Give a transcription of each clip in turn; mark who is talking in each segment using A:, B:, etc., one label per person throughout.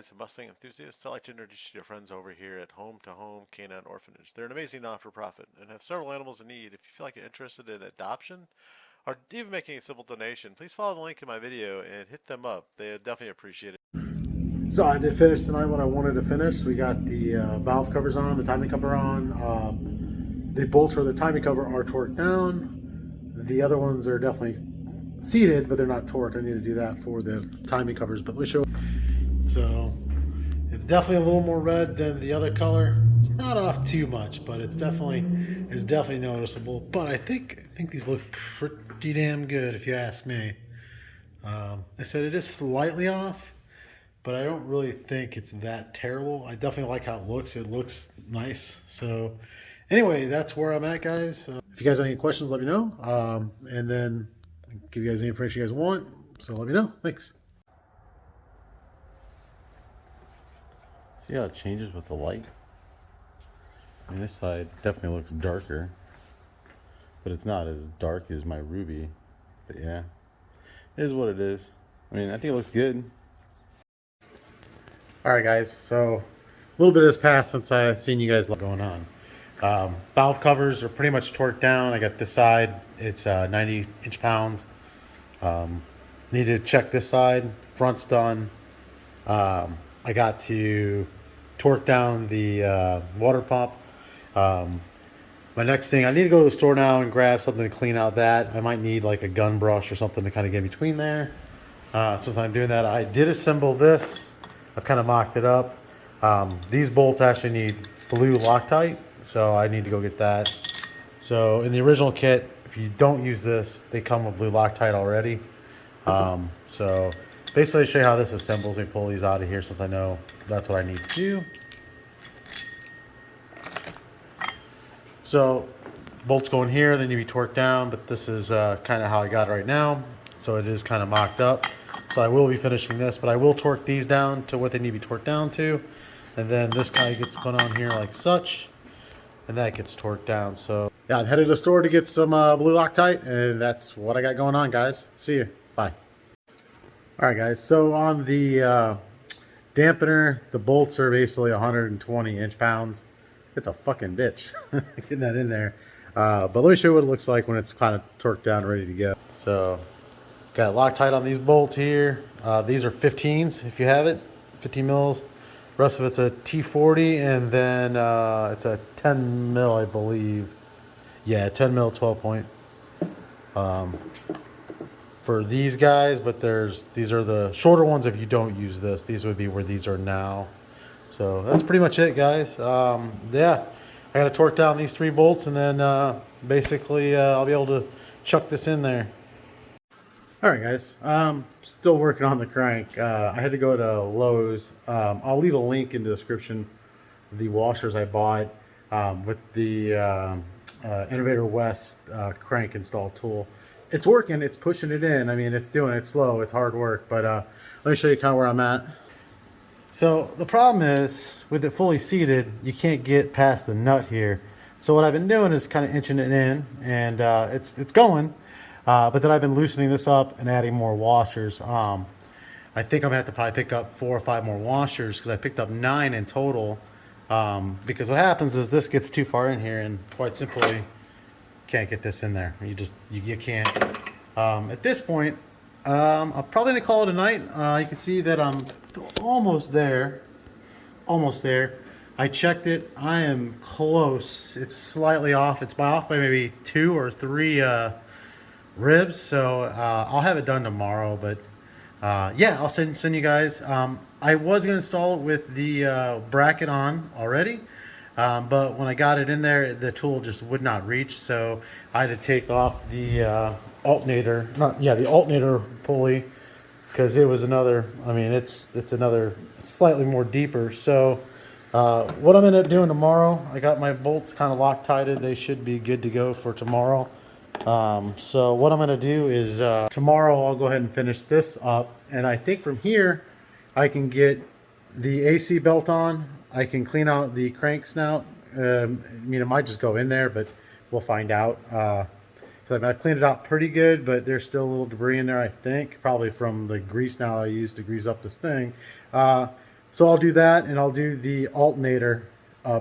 A: guys, Mustang enthusiasts. I'd like to introduce you to friends over here at Home to Home Canine Orphanage. They're an amazing non-for-profit and have several animals in need. If you feel like you're interested in adoption or even making a simple donation, please follow the link in my video and hit them up. They definitely appreciate it. So I did finish tonight what I wanted to finish. We got the valve covers on, the timing cover on. The bolts for the timing cover are torqued down. The other ones are definitely seated, but they're not torqued. I need to do that for the timing covers. But let me show. So it's definitely a little more red than the other color. It's not off too much, but it's definitely noticeable. But I think these look pretty damn good, if you ask me. I said it is slightly off, but I don't really think it's that terrible. I definitely like how it looks. It looks nice. So anyway, that's where I'm at, guys. If you guys have any questions, let me know. And then I'll give you guys the information you guys want. So let me know. Thanks. See how it changes with the light? I mean, this side definitely looks darker, but it's not as dark as my ruby. But yeah, it is what it is. I mean, I think it looks good. Alright guys, so a little bit has passed since I've seen you guys going on. Valve covers are pretty much torqued down. I got this side, it's 90 inch-pounds. Need to check this side, front's done. I got to torque down the water pump. My next thing, I need to go to the store now and grab something to clean out that. I might need like a gun brush or something to kind of get between there. Since I'm doing that, I did assemble this. I've kind of mocked it up. These bolts actually need blue Loctite, so I need to go get that. So in the original kit, if you don't use this, they come with blue Loctite already. So basically, I'll show you how this assembles. Let me pull these out of here since I know that's what I need to do. So bolts go in here, they need to be torqued down, but this is kind of how I got it right now. So it is kind of mocked up. So I will be finishing this, but I will torque these down to what they need to be torqued down to. And then this guy gets put on here like such, and that gets torqued down. So yeah, I'm headed to the store to get some blue Loctite, and that's what I got going on, guys. See you. Bye. All right, guys. So on the dampener, the bolts are basically 120 inch-pounds. It's a fucking bitch getting that in there. But let me show you what it looks like when it's kind of torqued down, ready to go. So got Loctite on these bolts here. These are 15s if you have it, 15 mils. The rest of it's a T40, and then it's a 10 mil, I believe. Yeah, 10 mil 12 point for these guys. But these are the shorter ones if you don't use this. These would be where these are now. So that's pretty much it, guys. Yeah, I got to torque down these 3 bolts, and then basically I'll be able to chuck this in there. Alright guys, still working on the crank. I had to go to Lowe's. I'll leave a link in the description of the washers I bought with the Innovator West crank install tool. It's working, it's pushing it in. I mean, it's doing it slow, it's hard work, but let me show you kind of where I'm at. So the problem is, with it fully seated, you can't get past the nut here. So what I've been doing is kind of inching it in, and it's going. But then I've been loosening this up and adding more washers. I think I'm gonna have to probably pick up 4 or 5 more washers, because I picked up 9 in total. Because what happens is this gets too far in here, and quite simply can't get this in there. You can't. At this point, I'm probably gonna call it a night. You can see that I'm almost there. Almost there. I checked it. I am close. It's slightly off. It's off by maybe 2 or 3 ribs. So I'll have it done tomorrow. But yeah, I'll send you guys. I was gonna install it with the bracket on already. But when I got it in there, the tool just would not reach, so I had to take off the alternator, the alternator pulley, because it was another, I mean, it's another slightly more deeper. So what I'm gonna doing tomorrow, I got my bolts kind of Loctited. They should be good to go for tomorrow. So what I'm gonna do is tomorrow I'll go ahead and finish this up, and I think from here I can get the AC belt on. I can clean out the crank snout. I mean, it might just go in there, but we'll find out. I've cleaned it out pretty good, but there's still a little debris in there, I think, probably from the grease now I used to grease up this thing. So I'll do that, and I'll do the alternator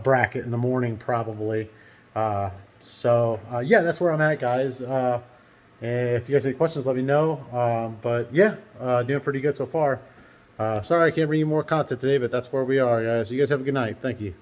A: bracket in the morning probably. Yeah, that's where I'm at, guys. If you guys have any questions, let me know. But yeah, doing pretty good so far. Sorry I can't bring you more content today, but that's where we are, guys. You guys have a good night. Thank you.